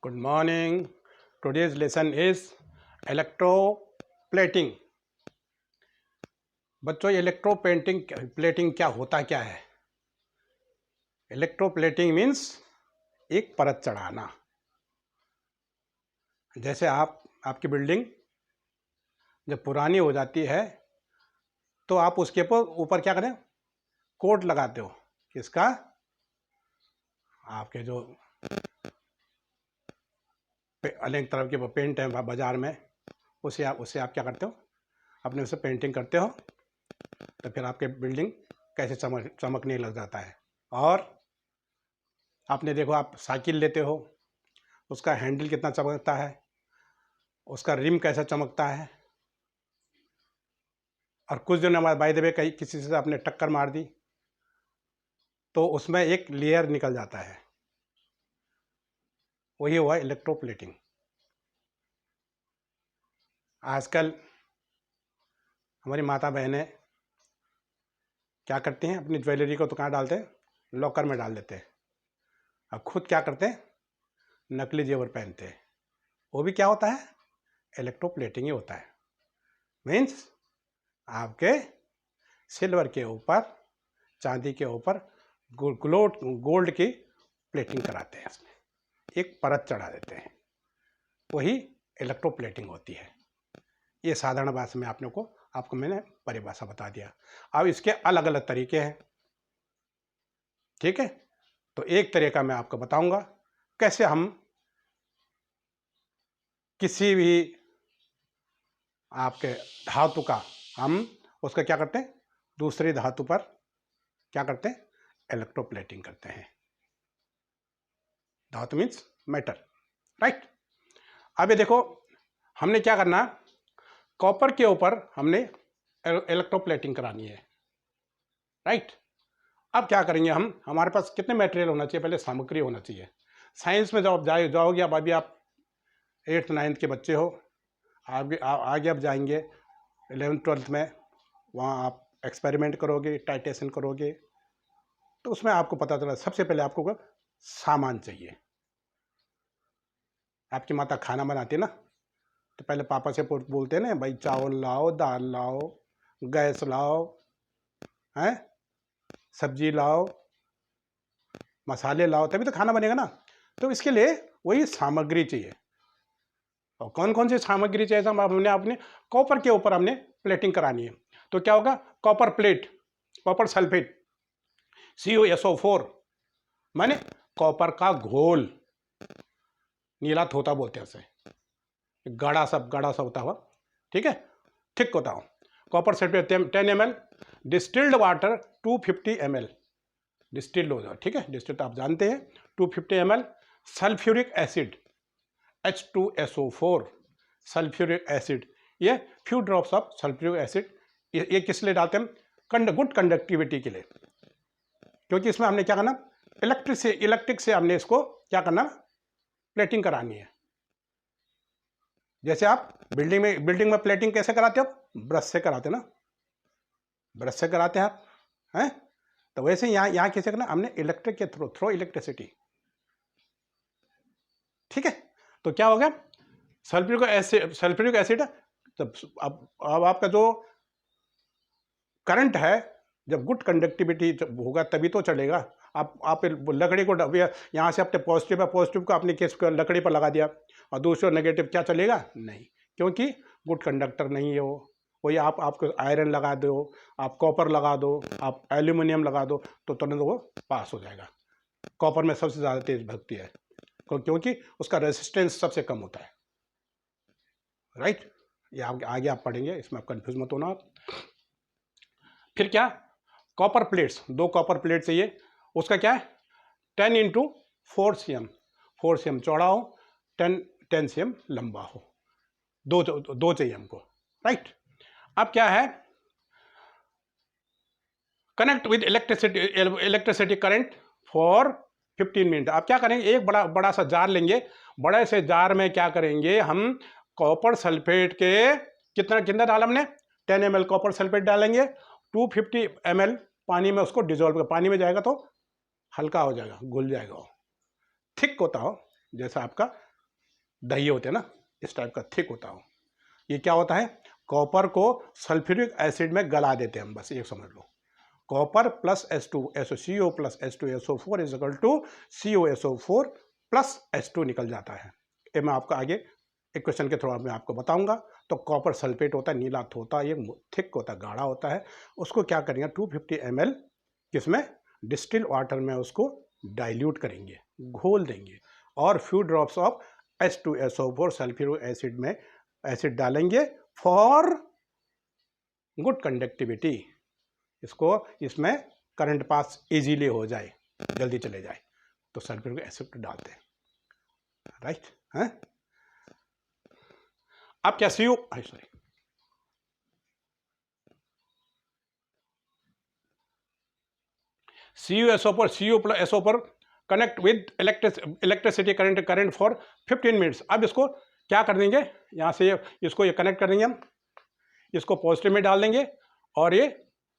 Good morning. Today's lesson is electroplating. बच्चों, plating क्या होता क्या है? इलेक्ट्रोप्लेटिंग मीन्स एक परत चढ़ाना। जैसे आपकी बिल्डिंग जब पुरानी हो जाती है तो आप उसके ऊपर क्या करें? कोट लगाते हो। किसका? आपके जो अनेक तरह के पेंट है बाजार में, उससे आप क्या करते हो? अपने उसे पेंटिंग करते हो तो फिर आपके बिल्डिंग कैसे चमकने लग जाता है। और आपने देखो, आप साइकिल लेते हो, उसका हैंडल कितना चमकता है, उसका रिम कैसा चमकता है। और कुछ दिनों बाद बाय द वे कहीं किसी से आपने टक्कर मार दी तो उसमें एक लेयर निकल जाता है। वही हुआ इलेक्ट्रोप्लेटिंग। आजकल हमारी माता बहनें क्या करती हैं? अपनी ज्वेलरी को तो कहाँ डालते हैं? लॉकर में डाल देते हैं। अब खुद क्या करते हैं? नकली जेवर पहनते हैं। वो भी क्या होता है? इलेक्ट्रोप्लेटिंग ही होता है। मीन्स आपके सिल्वर के ऊपर, चांदी के ऊपर गोल्ड की प्लेटिंग कराते हैं, इसमें एक परत चढ़ा देते हैं। वही इलेक्ट्रोप्लेटिंग होती है। ये साधारण भाषा में आपको मैंने परिभाषा बता दिया। अब इसके अलग अलग तरीके हैं, ठीक है? तो एक तरीका मैं आपको बताऊंगा कैसे हम किसी भी आपके धातु का हम उसका क्या करते हैं? दूसरी धातु पर क्या करते हैं? इलेक्ट्रोप्लेटिंग करते हैं। धातु मीन्स मेटल, राइट? अब ये देखो, हमने क्या करना? कॉपर के ऊपर हमने इलेक्ट्रोप्लेटिंग करानी है, राइट? अब क्या करेंगे हम? हमारे पास कितने मटेरियल होना चाहिए? पहले सामग्री होना चाहिए। साइंस में जब आप जाओगे, अब अभी आप 8th 9th के बच्चे हो, आगे अब जाएंगे 11th 12th में, वहाँ आप एक्सपेरिमेंट करोगे, टाइटेशन करोगे, तो उसमें आपको पता चला सबसे पहले आपको सामान चाहिए। आपकी माता खाना बनाती है ना, तो पहले पापा से बोलते हैं ना, भाई चावल लाओ, दाल लाओ, गैस लाओ, हैं, सब्जी लाओ, मसाले लाओ, तभी तो खाना बनेगा ना। तो इसके लिए वही सामग्री चाहिए। और कौन कौन सी सामग्री चाहिए? हमने अपने कॉपर के ऊपर हमने प्लेटिंग करानी है। तो क्या होगा? Copper plate, copper sulphate, CuSO4, माने कॉपर का घोल, नीला थोता बोलते हैं उसे, गाढ़ा सा होता हुआ, ठीक है? ठीक होता हो। Copper sulphate 10 ml, distilled water 250 ml, distilled हो जाओ, ठीक है? डिस्टिल्ड आप जानते हैं, 250 ml, sulphuric acid H2SO4, sulphuric acid, ये few drops of sulphuric acid. ये किस लिए डालते हैं? गुड कंडक्टिविटी के लिए, क्योंकि इसमें हमने क्या करना? इलेक्ट्रिक से हमने इसको क्या करना? प्लेटिंग करानी है। जैसे आप बिल्डिंग में प्लेटिंग कैसे कराते हो? ब्रश से कराते ना, ब्रश से कराते हैं आप, हैं? तो वैसे यहाँ कैसे करना? हमने इलेक्ट्रिक के थ्रो इलेक्ट्रिसिटी, ठीक है? तो क्या हो गया? Sulphuric acid. तब अब आपका जो करंट है, जब गुड कंडक्टिविटी होगा तभी तो चलेगा। आप लकड़ी को यहाँ से अपने पॉजिटिव को अपने केस को लकड़ी पर लगा दिया और दूसरा नेगेटिव, क्या चलेगा? नहीं, क्योंकि गुड कंडक्टर नहीं है वो। वही आपको आयरन लगा दो, आप कॉपर लगा दो, आप एल्यूमिनियम लगा दो, तो तुरंत वो पास हो जाएगा। कॉपर में सबसे ज़्यादा तेज भगती है, क्योंकि उसका रेजिस्टेंस सबसे कम होता है, राइट? ये आगे आप पढ़ेंगे, इसमें आप कंफ्यूज मत होना। फिर क्या? कॉपर प्लेट्स, 2 कॉपर प्लेट चाहिए। उसका क्या है? 10 × 4 cm, 4 cm चौड़ा हो, 10 cm लंबा हो, दो चाहिए हमको, राइट? अब क्या है? Connect with electricity current for 15 minute. आप क्या करेंगे? एक बड़ा सा जार लेंगे। बड़े से जार में क्या करेंगे? हम कॉपर सल्फेट के कितना डाला हमने? 10 ml कॉपर सल्फेट डालेंगे, 250 ml पानी में उसको डिजोल्व, पानी में जाएगा तो हल्का हो जाएगा, घुल जाएगा, थिक होता हो, जैसा आपका दही होते हैं ना, इस टाइप का थिक होता हो। ये क्या होता है, कॉपर को सल्फ्यूरिक एसिड में गला देते हैं हम, बस ये समझ लो। Copper plus H2 CO plus H2SO4 is equal to COSO4 plus H2 निकल जाता है। ये मैं आपको आगे एक क्वेश्चन के थ्रू मैं आपको बताऊंगा। तो कॉपर सल्फेट होता है, नीला होता है, ये थिक होता है, गाढ़ा होता है। उसको क्या करेंगे, 250 ml किसमें, डिस्टिल वाटर में उसको डाइल्यूट करेंगे, घोल देंगे, और few drops of H2SO4 sulphuric acid में एसिड डालेंगे फॉर गुड कंडक्टिविटी। इसको इसमें करंट पास इजीली हो जाए, जल्दी चले जाए, तो सल्फ्यूरिक एसिड डालते हैं, राइट है। अब क्या CuSO4 CO प्लस SO पर connect with electricity current for 15 minutes. अब इसको क्या कर देंगे, यहाँ से इसको ये कनेक्ट कर देंगे हम, इसको पॉजिटिव में डाल देंगे और ये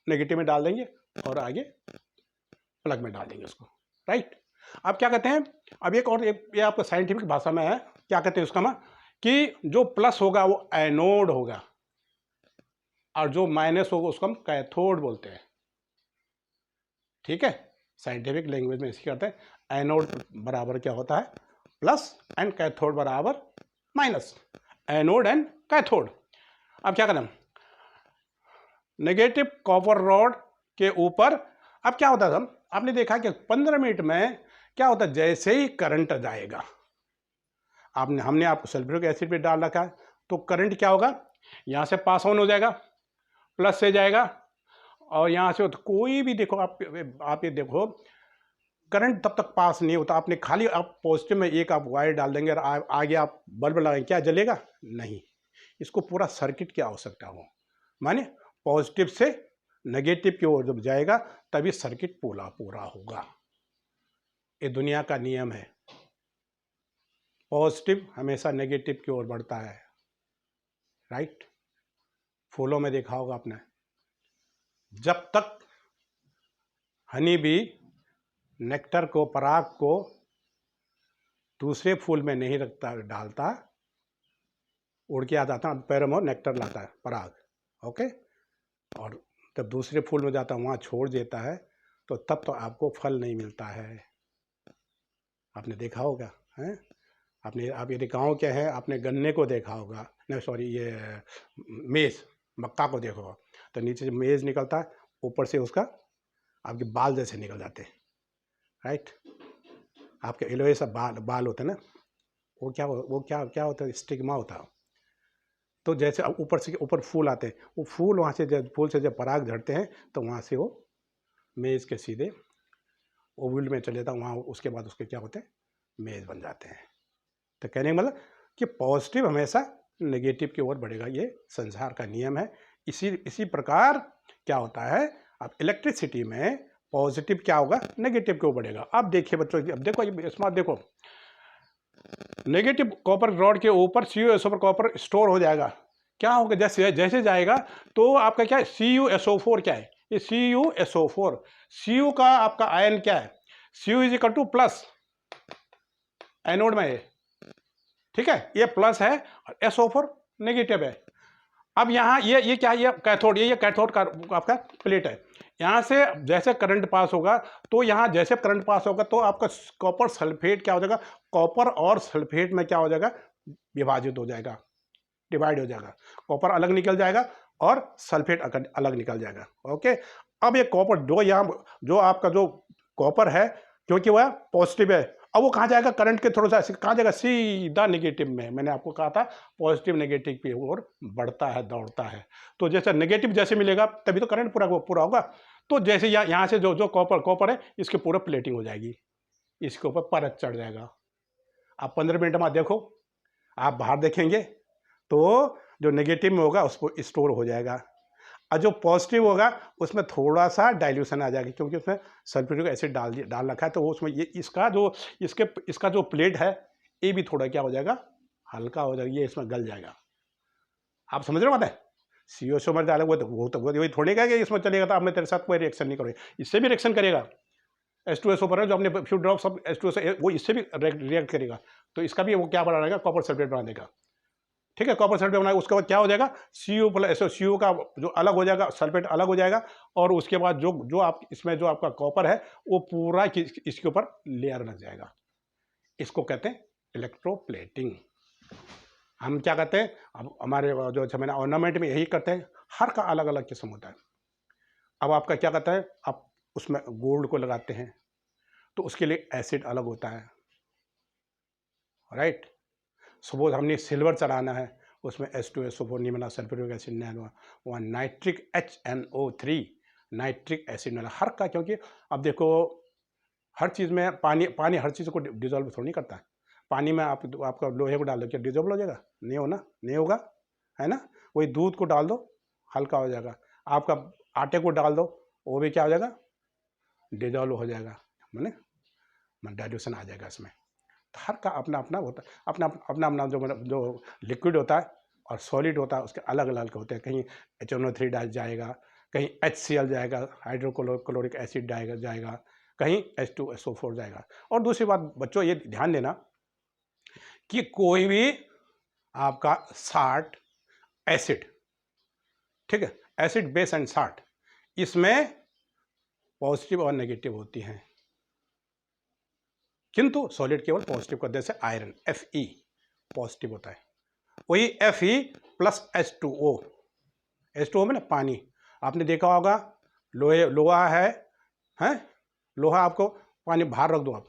नेगेटिव में डाल देंगे, और आगे प्लग में डाल देंगे इसको, राइट। अब क्या कहते हैं, अब एक और ये आपको साइंटिफिक भाषा में है, क्या कहते हैं उसका ना, कि जो प्लस होगा वो एनोड होगा, और जो माइनस होगा उसको हम कैथोड बोलते हैं, ठीक है। साइंटिफिक लैंग्वेज में इसी करते हैं, एनोड बराबर क्या होता है, प्लस, एंड कैथोड बराबर माइनस, एनोड एंड कैथोड। अब क्या करें, नेगेटिव कॉपर रॉड के ऊपर, अब क्या होता है, आपने देखा कि 15 मिनट में क्या होता है, जैसे ही करंट जाएगा, हमने आपको सल्फ्यूरिक एसिड पे डाल रखा है, तो करंट क्या होगा, यहाँ से पास ऑन हो जाएगा, प्लस से जाएगा, और यहाँ से तो कोई भी देखो आप ये देखो, करंट तब तक पास नहीं होता, आपने खाली आप पॉजिटिव में एक आप वायर डाल देंगे और आगे आप बल्ब लगाएंगे, क्या जलेगा, नहीं। इसको पूरा सर्किट की आवश्यकता हो, माने पॉजिटिव से नेगेटिव की ओर जब जाएगा तभी सर्किट पूरा होगा। ये दुनिया का नियम है, पॉजिटिव हमेशा नेगेटिव की ओर बढ़ता है, राइट। फूलों में देखा होगा आपने, जब तक हनी बी नेक्टर को, पराग को दूसरे फूल में नहीं रखता, डालता, उड़ के आ जाता, पैरों में नेक्टर लाता है पराग, ओके, और जब दूसरे फूल में जाता है वहाँ छोड़ देता है, तो तब तो आपको फल नहीं मिलता है। आपने देखा होगा, हैं, आप यदि गाँव के हैं, आपने गन्ने को देखा होगा, नहीं सॉरी, ये मेज़, मक्का को देखो, तो नीचे से मेज़ निकलता है, ऊपर से उसका आपके बाल जैसे निकल जाते हैं, राइट। आपके एलोए सा बाल होते हैं ना, वो क्या होता है, स्टिग्मा होता है। तो जैसे ऊपर से ऊपर फूल आते हैं, वो फूल वहाँ से जब फूल से जब पराग झड़ते हैं, तो वहाँ से वो मेज़ के सीधे ओवल में चले जाता है, वहाँ उसके बाद उसके क्या होते हैं, मेज़ बन जाते हैं। तो कहने का मतलब कि पॉजिटिव हमेशा नेगेटिव की ओर बढ़ेगा, ये संसार का नियम है। इसी प्रकार क्या होता है, अब इलेक्ट्रिसिटी में पॉजिटिव क्या होगा, नेगेटिव की ओर बढ़ेगा। अब देखिए बच्चों, अब देखो स्मार्ट देखो, नेगेटिव कॉपर रॉड के ऊपर CuSO पर कॉपर स्टोर हो जाएगा, क्या होगा, जैसे जाएगा तो आपका क्या है, CuSO4 क्या है, ये CuSO4, Cu का आपका आयन क्या है, Cu is equal two plus, anode में है, ठीक है, ये प्लस है, SO4 नेगेटिव है। अब यहाँ ये क्या है, ये कैथोड, ये कैथोड का आपका प्लेट है, यहाँ से जैसे करंट पास होगा, तो यहाँ जैसे करंट पास होगा तो आपका कॉपर सल्फेट क्या हो जाएगा, कॉपर और सल्फेट में क्या हो जाएगा, विभाजित हो जाएगा, डिवाइड हो जाएगा, कॉपर अलग निकल जाएगा और सल्फेट अलग निकल जाएगा, ओके। अब ये कॉपर जो आपका जो कॉपर है, क्योंकि वह पॉजिटिव है, अब वो कहाँ जाएगा, करंट के थोड़ा सा कहाँ जाएगा, सीधा नेगेटिव में। मैंने आपको कहा था पॉजिटिव नेगेटिव की ओर बढ़ता है, दौड़ता है। तो जैसे नेगेटिव जैसे मिलेगा तभी तो करंट पूरा होगा। तो जैसे यहाँ से जो कॉपर है, इसके पूरा प्लेटिंग हो जाएगी, इसके ऊपर परत चढ़ जाएगा। आप 15 मिनट में देखो, आप बाहर देखेंगे तो जो नेगेटिव में होगा उसको स्टोर हो जाएगा, और जो पॉजिटिव होगा उसमें थोड़ा सा डाइल्यूशन आ जाएगी, क्योंकि उसमें सल्फ्यूरिक एसिड डाल रखा है, तो वो उसमें ये इसका जो प्लेट है ये भी थोड़ा क्या हो जाएगा, हल्का हो जाएगा, ये इसमें गल जाएगा। आप समझ रहे हो बात है, CuSO में डालेगा वो तो वही थोड़ी कहेगा कि इसमें चलेगा तो अब मैं तेरे साथ कोई रिएक्शन नहीं करूँगा, इससे भी रिएक्शन करेगा, H2SO पर है जो हमने फ्यू ड्रॉप्स ऑफ H2SO वो इससे भी रिएक्ट करेगा, तो इसका भी वो क्या बना देगा, कॉपर सल्फेट बना देगा। ठीक है, कॉपर सल्फेट बनाएगा, उसके बाद क्या हो जाएगा, Cu प्लस CO का जो अलग हो जाएगा, सल्फेट अलग हो जाएगा, और उसके बाद जो जो आप इसमें जो आपका कॉपर है वो पूरा इसके ऊपर लेयर लग जाएगा। इसको कहते हैं इलेक्ट्रोप्लेटिंग। हम क्या कहते हैं, अब हमारे जो मैंने ऑर्नामेंट में यही करते हैं, हर का अलग अलग किस्म होता है। अब आपका क्या कहता है, आप उसमें गोल्ड को लगाते हैं तो उसके लिए एसिड अलग होता है, राइट। सपोज हमने सिल्वर चढ़ाना है, उसमें H2SO4 नहीं बना, सल्फ्यूरिक एसिड नहीं बना, वहाँ नाइट्रिक HNO3 नाइट्रिक एसिड नहीं, हर का, क्योंकि अब देखो हर चीज़ में पानी हर चीज़ को डिजोल्व थोड़ी नहीं करता है। पानी में आपका लोहे को डाल दो, क्या डिजोल्व हो जाएगा, नहीं होना, नहीं होगा, है ना। वही दूध को डाल दो, हल्का हो जाएगा। आपका आटे को डाल दो, वो भी क्या हो जाएगा, डिजोल्व हो जाएगा, मैंने डाइल्यूशन आ जाएगा इसमें। तो हर का अपना अपना होता है, अपना अपना जो लिक्विड होता है और सॉलिड होता है, उसके अलग अलग होते हैं। कहीं HNO3 जाएगा, कहीं HCl जाएगा, हाइड्रोक्लोरिक एसिड जाएगा, कहीं H2SO4 जाएगा। और दूसरी बात बच्चों, ये ध्यान देना कि कोई भी आपका साल्ट एसिड, ठीक है, एसिड बेस एंड साल्ट, इसमें पॉजिटिव और नेगेटिव होती हैं, किंतु सॉलिड केवल पॉजिटिव का, जैसे आयरन Fe पॉजिटिव होता है, वही Fe प्लस H2O, H2O में ना पानी, आपने देखा होगा लोहा है, लोहा आपको पानी बाहर रख दो आप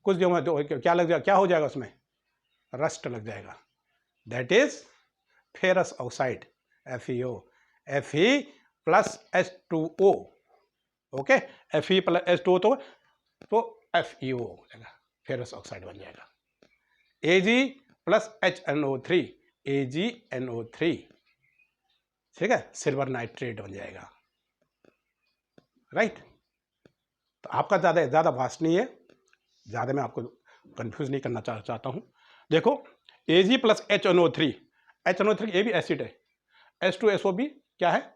कुछ दिनों में, तो क्या लग जाएगा, क्या हो जाएगा उसमें, रस्ट लग जाएगा। That is ferrous oxide, FeO, Fe plus H2O, okay, Fe plus H2O तो FeO हो जाएगा, फेरस ऑक्साइड बन जाएगा। Ag प्लस HNO3, AgNO3, ठीक है, सिल्वर नाइट्रेट बन जाएगा, राइट। तो आपका ज़्यादा वास्ट नहीं है, ज़्यादा मैं आपको कंफ्यूज नहीं करना चाहता हूँ। देखो Ag प्लस HNO3, ये भी एसिड है, H2SO भी क्या है,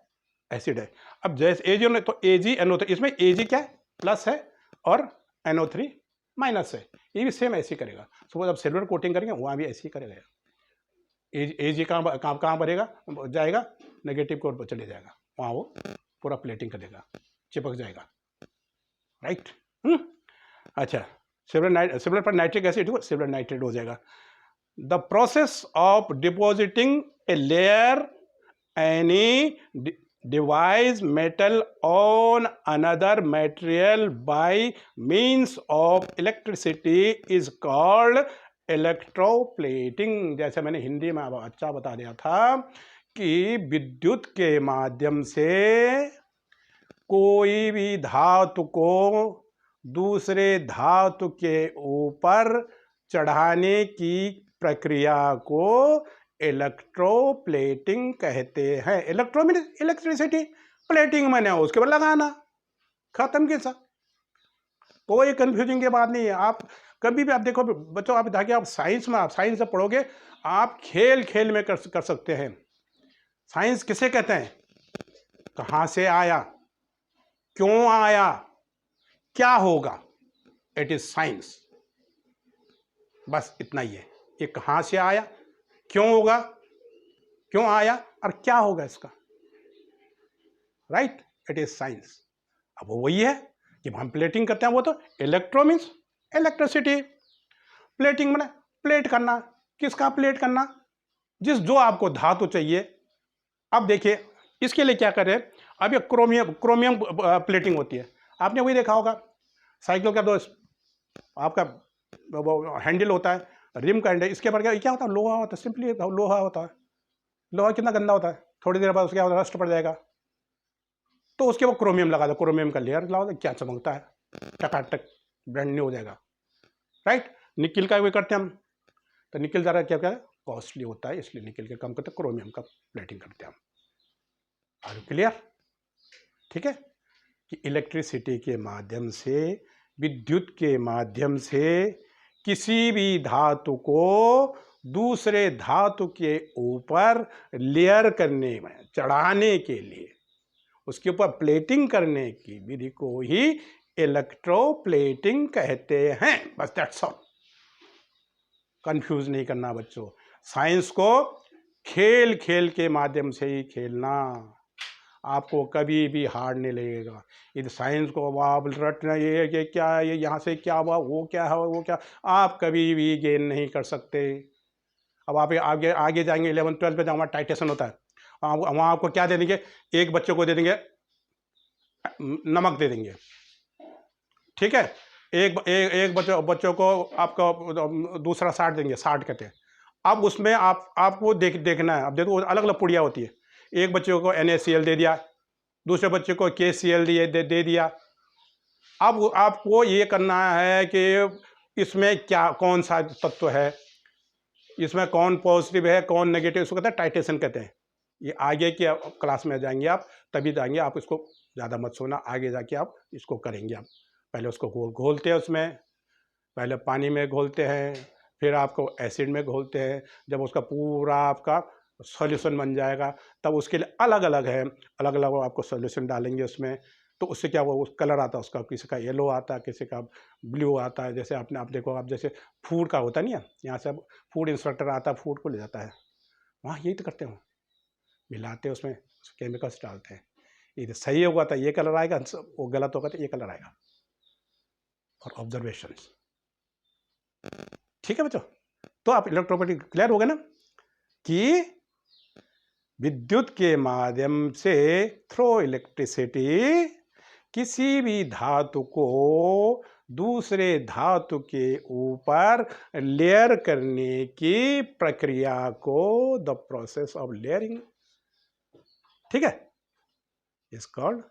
एसिड है। अब जैसे Ag तो AgNO3, इसमें Ag क्या है, प्लस है, और NO3 माइनस है, ये भी सेम ऐसे ही करेगा। सपोज अब सिल्वर कोटिंग करेंगे, वहाँ भी ऐसे ही करेगा। Ag कहाँ भरेगा, जाएगा नेगेटिव को ओर चले जाएगा, वहाँ वो पूरा प्लेटिंग करेगा, चिपक जाएगा, राइट। अच्छा, सिल्वर पर नाइट्रिक एसिड, सिल्वर नाइट्रेट हो जाएगा। The process of depositing a layer any device metal on another material by means of electricity is called electroplating. जैसे मैंने हिंदी में अच्छा बता दिया था कि विद्युत के माध्यम से कोई भी धातु को दूसरे धातु के ऊपर चढ़ाने की प्रक्रिया को इलेक्ट्रोप्लेटिंग कहते हैं। इलेक्ट्रो मीन इलेक्ट्रिसिटी, प्लेटिंग मैंने उसके ऊपर लगाना, खत्म के साथ, कोई कंफ्यूजिंग की बात नहीं है। आप कभी भी आप देखो बच्चों, आप ताकि आप साइंस से पढ़ोगे, आप खेल खेल में कर सकते हैं। साइंस किसे कहते हैं, कहाँ से आया, क्यों आया, क्या होगा, इट इज साइंस, बस इतना ही है। ये कहाँ से आया, क्यों होगा, क्यों आया, और क्या होगा इसका, राइट, इट इज साइंस। अब वो वही है कि हम प्लेटिंग करते हैं, वो तो इलेक्ट्रो मीन्स इलेक्ट्रिसिटी, प्लेटिंग मैंने प्लेट करना, किसका प्लेट करना, जो आपको धातु चाहिए। अब देखिए इसके लिए क्या करें, अब ये क्रोमियम प्लेटिंग होती है, आपने वही देखा होगा, साइकिल का जो आपका वो हैंडल होता है, रिम का हैंडल, इसके ऊपर क्या होता है, लोहा होता है, सिंपली लोहा होता है। लोहा कितना गंदा होता है, थोड़ी देर बाद उसके क्या होता है, रस्ट पड़ जाएगा, तो उसके वो क्रोमियम लगा दो, क्रोमियम का लेयर लगाओ, क्या चमकता है, टकाटक ब्रांड न्यू हो जाएगा, राइट। निकिल का भी करते हैं हम, तो निकिल ज़रा क्या कॉस्टली होता है, इसलिए निकिल के कम करते, क्रोमियम का प्लेटिंग करते हैं हम। आर यू क्लियर, ठीक है, कि इलेक्ट्रिसिटी के माध्यम से, विद्युत के माध्यम से किसी भी धातु को दूसरे धातु के ऊपर लेयर करने में, चढ़ाने के लिए, उसके ऊपर प्लेटिंग करने की विधि को ही इलेक्ट्रोप्लेटिंग कहते हैं। बस दैट्स ऑल। कंफ्यूज नहीं करना बच्चों। साइंस को खेल खेल के माध्यम से ही खेलना, आपको कभी भी हार्ड नहीं लगेगा। इस साइंस को आप रटना, ये क्या है, ये यहाँ से क्या हुआ, वो क्या है, वो क्या, आप कभी भी गेन नहीं कर सकते। अब आप आगे आगे जाएंगे 11th-12th में, जहाँ टाइटेशन होता है, वहाँ आपको क्या दे देंगे, एक बच्चे को दे देंगे नमक दे देंगे, ठीक है। एक बच्चों को आपको दूसरा 60 देंगे, 60 कहते हैं। अब उसमें आपको देखना है। अब देखो अलग अलग पुड़िया होती है, एक बच्चे को NaCl दे दिया, दूसरे बच्चे को KCl दे दिया। अब आपको ये करना है कि इसमें क्या कौन सा तत्व है, इसमें कौन पॉजिटिव है कौन नेगेटिव, इसको कहते हैं टाइटेशन कहते हैं। ये आगे की क्लास में जाएंगे आप, तभी जाएंगे आप, इसको ज़्यादा मत सोना, आगे जाके आप इसको करेंगे। आप पहले उसको घोलते हैं, उसमें पहले पानी में घोलते हैं, फिर आपको एसिड में घोलते हैं। जब उसका पूरा आपका सॉल्यूशन बन जाएगा, तब उसके लिए अलग अलग है, अलग अलग आपको सॉल्यूशन डालेंगे उसमें। तो उससे क्या हुआ, उस कलर आता है उसका, किसी का येलो आता है, किसी का ब्लू आता है। जैसे आप देखो, आप जैसे फूड का होता नहीं है, यहाँ से फूड इंस्पेक्टर आता है, फूड को ले जाता है, वहाँ यही तो करते हो, मिलाते हैं उसमें केमिकल्स डालते हैं। ये सही होगा तो ये कलर आएगा, वो गलत होगा तो ये कलर आएगा, और ऑब्जर्वेशन। ठीक है बच्चों, तो आप इलेक्ट्रोप्लेटिंग क्लियर हो गए ना, कि विद्युत के माध्यम से थ्रो इलेक्ट्रिसिटी किसी भी धातु को दूसरे धातु के ऊपर लेयर करने की प्रक्रिया को द प्रोसेस ऑफ लेयरिंग, ठीक है, इज कॉल्ड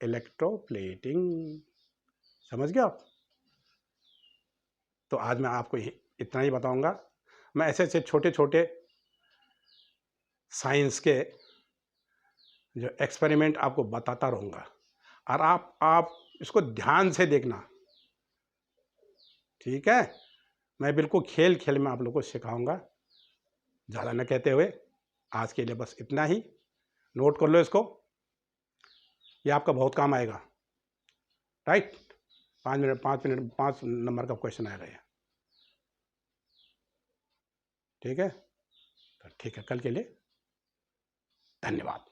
इलेक्ट्रोप्लेटिंग। समझ गए आप? तो आज मैं आपको इतना ही बताऊंगा। मैं ऐसे ऐसे छोटे छोटे साइंस के जो एक्सपेरिमेंट आपको बताता रहूँगा, और आप इसको ध्यान से देखना, ठीक है। मैं बिल्कुल खेल खेल में आप लोगों को सिखाऊंगा। ज़्यादा न कहते हुए आज के लिए बस इतना ही। नोट कर लो इसको, ये आपका बहुत काम आएगा, राइट। 5 नंबर का क्वेश्चन आएगा ये, ठीक है। तो ठीक है, कल के लिए धन्यवाद।